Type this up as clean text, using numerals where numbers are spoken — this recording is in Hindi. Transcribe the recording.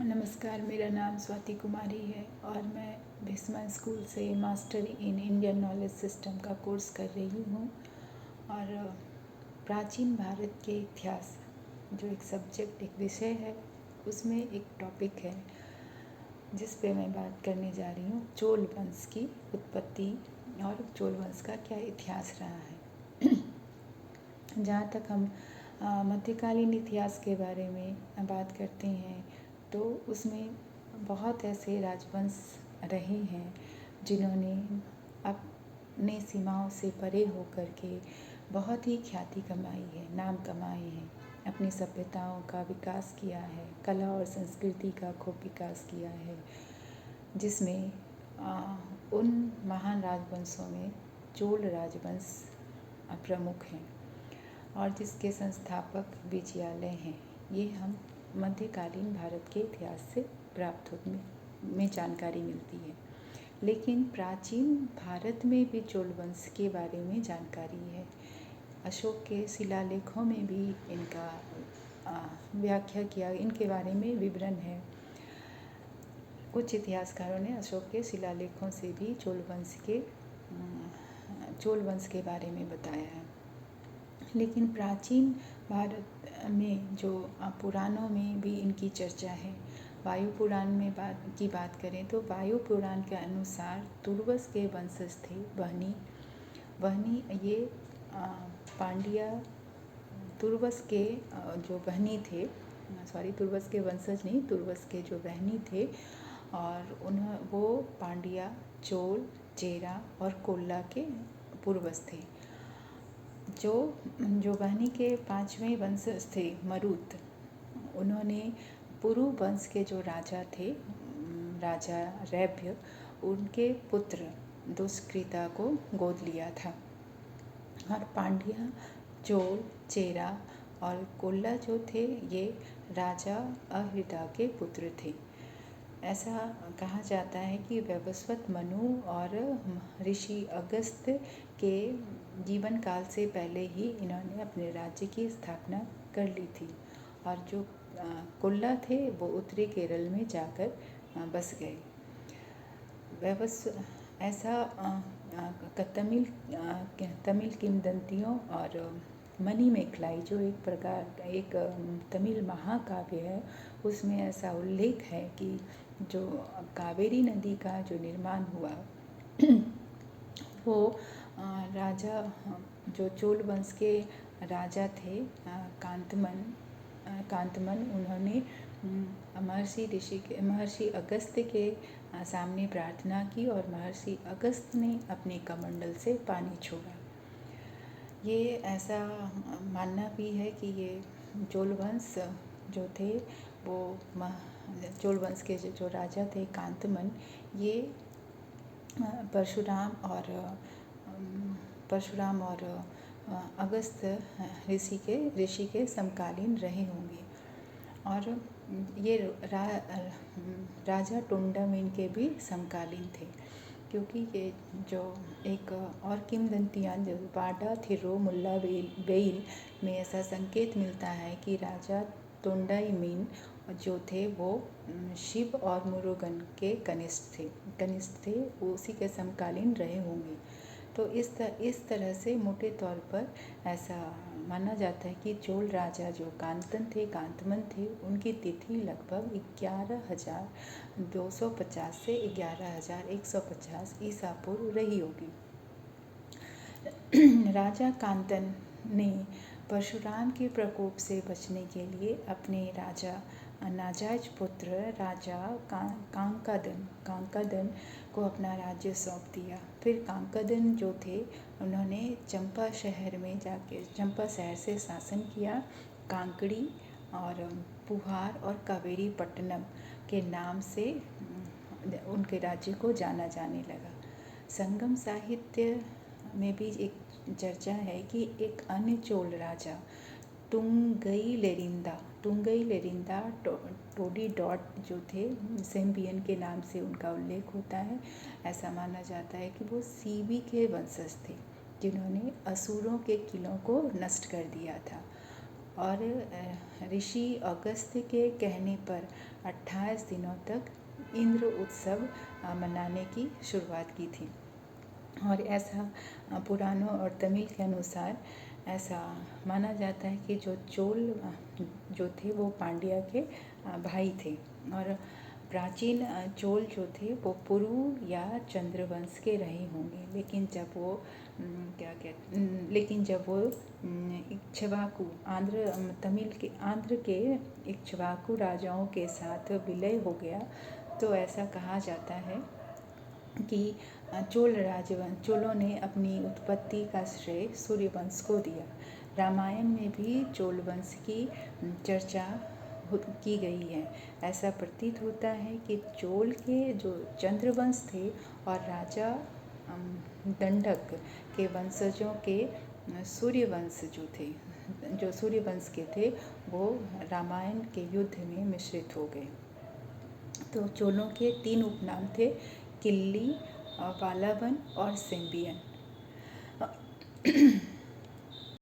नमस्कार, मेरा नाम स्वाति कुमारी है और मैं भिस्मा स्कूल से master in Indian knowledge system का कोर्स कर रही हूँ। और प्राचीन भारत के इतिहास जो एक सब्जेक्ट, एक विषय है, उसमें एक टॉपिक है जिस पे मैं बात करने जा रही हूँ, चोल वंश की उत्पत्ति और चोल वंश का क्या इतिहास रहा है। जहाँ तक हम मध्यकालीन इतिहास के बारे में बात करते हैं तो उसमें बहुत ऐसे राजवंश रहे हैं जिन्होंने अपने सीमाओं से परे होकर के बहुत ही ख्याति कमाई है, नाम कमाए हैं, अपनी सभ्यताओं का विकास किया है, कला और संस्कृति का खूब विकास किया है, जिसमें उन महान राजवंशों में चोल राजवंश प्रमुख हैं और जिसके संस्थापक विजयालय हैं। ये हम मध्यकालीन भारत के इतिहास से प्राप्त में जानकारी मिलती है। लेकिन प्राचीन भारत में भी चोल वंश के बारे में जानकारी है। अशोक के शिलालेखों में भी इनका व्याख्या किया, इनके बारे में विवरण है। कुछ इतिहासकारों ने अशोक के शिलालेखों से भी चोल वंश के बारे में बताया है। लेकिन प्राचीन भारत में जो पुराणों में भी इनकी चर्चा है। वायु पुराण में की बात करें तो वायु पुराण के अनुसार तुर्वस के वंशज थे वहनी। ये पांड्या तुर्वस के जो बहनी थे, तुर्वस के वंशज नहीं, तुर्वस के जो बहनी थे, और वो पांड्या, चोल, चेरा और कोल्ला के पूर्वज थे। जो बहनी के 5वें वंशज थे मरुत, उन्होंने पुरु वंश के जो राजा थे, राजा रैभ्य, उनके पुत्र दुष्कृता को गोद लिया था। और पांड्या, चोल, चेरा और कोल्ला जो थे, ये राजा अहिदा के पुत्र थे। ऐसा कहा जाता है कि वैवस्वत मनु और ऋषि अगस्त के जीवन काल से पहले ही इन्होंने अपने राज्य की स्थापना कर ली थी। और जो कोल्ला थे वो उत्तरी केरल में जाकर बस गए। ऐसा तमिल किंवदंतियों और मणिमेखलाई जो एक तमिल महाकाव्य है, उसमें ऐसा उल्लेख है कि जो कावेरी नदी का जो निर्माण हुआ वो राजा, जो चोल वंश के राजा थे कांतमन, उन्होंने महर्षि अगस्त्य के सामने प्रार्थना की और महर्षि अगस्त्य ने अपने कमंडल से पानी छोड़ा। ये ऐसा मानना भी है कि ये चोल वंश जो थे, वो चोल वंश के जो राजा थे कांतमन, ये परशुराम और अगस्त्य ऋषि के समकालीन रहे होंगे। और ये राजा टुंडम इनके भी समकालीन थे, क्योंकि ये जो एक और किंवदंतियाँ जो वाडा थिरो मुल्ला बेइल में ऐसा संकेत मिलता है कि राजा तोंडाईमीन जो थे वो शिव और मुरुगन के कनिष्ठ थे, वो उसी के समकालीन रहे होंगे। तो इस तरह से मोटे तौर पर ऐसा माना जाता है कि चोल राजा जो कांतमन थे, उनकी तिथि लगभग 11,250 से 11,150 ईसा पूर्व रही होगी। राजा कांतन ने परशुराम के प्रकोप से बचने के लिए अपने नाजायज पुत्र राजा कांकादन को अपना राज्य सौंप दिया। फिर कांकादन जो थे, उन्होंने चंपा शहर से शासन किया। कांकड़ी और पुहार और कावेरी पट्टनम के नाम से उनके राज्य को जाना जाने लगा। संगम साहित्य में भी एक चर्चा है कि एक अन्य चोल राजा टुंगई लेरिंदा टोडी डॉट जो थे, सेम्बियन के नाम से उनका उल्लेख होता है। ऐसा माना जाता है कि वो सीबी के वंशज थे, जिन्होंने असुरों के किलों को नष्ट कर दिया था। और ऋषि अगस्त्य के कहने पर 28 दिनों तक इंद्र उत्सव मनाने की शुरुआत की थी। और ऐसा पुराणों और तमिल के अनुसार ऐसा माना जाता है कि जो चोल जो थे वो पांड्या के भाई थे। और प्राचीन चोल जो थे वो पुरु या चंद्रवंश के रहे होंगे, लेकिन जब वो इक्ष्वाकु आंध्र के इक्ष्वाकु राजाओं के साथ विलय हो गया, तो ऐसा कहा जाता है कि चोलों ने अपनी उत्पत्ति का श्रेय सूर्यवंश को दिया। रामायण में भी चोल वंश की चर्चा की गई है। ऐसा प्रतीत होता है कि चोल के जो चंद्रवंश थे और राजा दंडक के वंशजों के सूर्यवंश जो सूर्यवंश के थे वो रामायण के युद्ध में मिश्रित हो गए। तो चोलों के 3 उपनाम थे, किल्ली, पालावन और सेम्बियन।